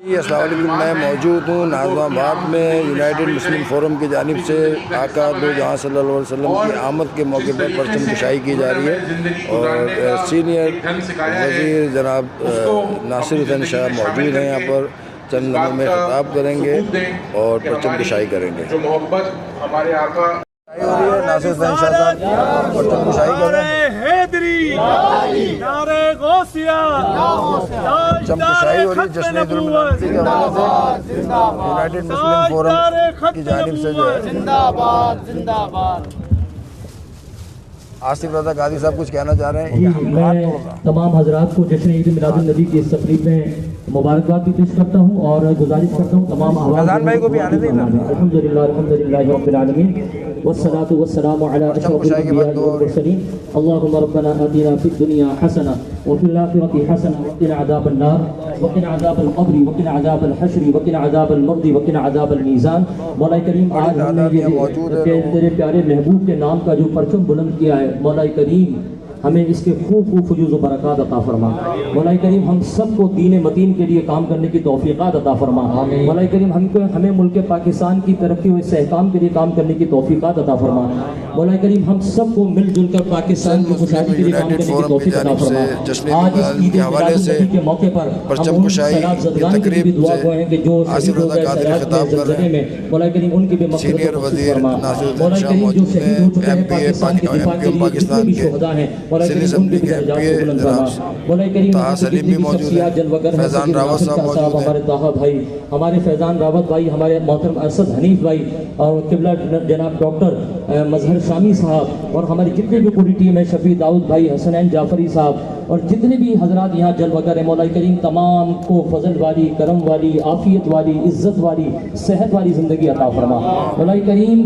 السلام علیکم، میں موجود ہوں ناظم آباد میں یونائٹڈ مسلم فورم کی جانب سے آقا دو جہاں صلی اللہ علیہ وسلم کی آمد کے موقع پر پرچم کشائی کی جا رہی ہے اور سینئر وزیر جناب ناصر حسین شاہ موجود ہیں یہاں پر، چند لمحوں میں خطاب کریں گے اور پرچم کشائی کریں گے۔ محبت ہمارے آقا ناصر حسین شاہ صاحب پرچم کشائی کریں گے۔ پرچم کشائی ہو رہی ہے جشن عید المناظر کے حوالے سے یونائٹڈ مسلم فورم کی جانب سے جو ہے۔ آصف رضا قاضی صاحب کچھ کہنا چاہ رہے ہیں؟ میں تمام حضرات کو جشن عید میلاد النبی کی اس تقریب میں مبارکباد بھی پیش کرتا ہوں اور گزارش کرتا ہوں تمام فیضان بھائی کو بھی آنے دیں۔ الحمدللہ رب العالمین والصلاة والسلام على اشرف الانبیاء والمرسلین اللهم ربنا آتنا في الدنيا حسنة وفي الآخرة حسنة وقنا عذاب النار وقنا عذاب القبر وقنا عذاب الحشر وقنا عذاب المرض وقنا عذاب الميزان۔ مولا کریم آج ہم نے یہ تیرے پیارے محبوب کے نام کا جو پرچم بلند کیا ہے، مولا کریم ہمیں اس کے خوب فیوز و برکات عطا فرما۔ مولا کریم ہم سب کو دین متین کے لیے کام کرنے کی توفیقات عطا فرما۔ مولا کریم ہمیں ملک پاکستان کی ترقی و استحکام کے لیے کام کرنے کی توفیقات عطا فرما۔ مولا کریم ہم سب کو مل جل کر پاکستان کی خوشحالی کے لیے کام کرنے کی توفیق عطا فرما۔ آج اس عید میلاد النبی کے موقع پر ہم ان سیلاب زدگان کی بھی دعا گو ہیں کہ جو شہید ہو گئے سیلاب کے زلزلے میں، مولا کریم ان کی بھی مغفرت و نصیب فرما۔ مولا کریم جو شہید ہو چکے ہیں پاکستان کے دفاع کے لیے جتنے بھی شہداء ہیں، سندھ اسمبلی کے ایم پی اے طاہر سلیم بھی موجود ہیں، فیضان راوت صاحب موجود ہیں، ہمارے طاہر بھائی، ہمارے فیضان راوت بھائی، ہمارے محترم اسد حنیف بھائی اور قبلہ جناب ڈاکٹر مظہر شامی صاحب اور ہماری جتنی بھی پوری ٹیم ہے، شفیع داؤد بھائی، حسنین جعفری صاحب اور جتنے بھی حضرات یہاں جلوہ گر ہیں، مولا کریم تمام کو فضل والی، کرم والی، عافیت والی، عزت والی، صحت والی زندگی عطا فرما۔ مولا کریم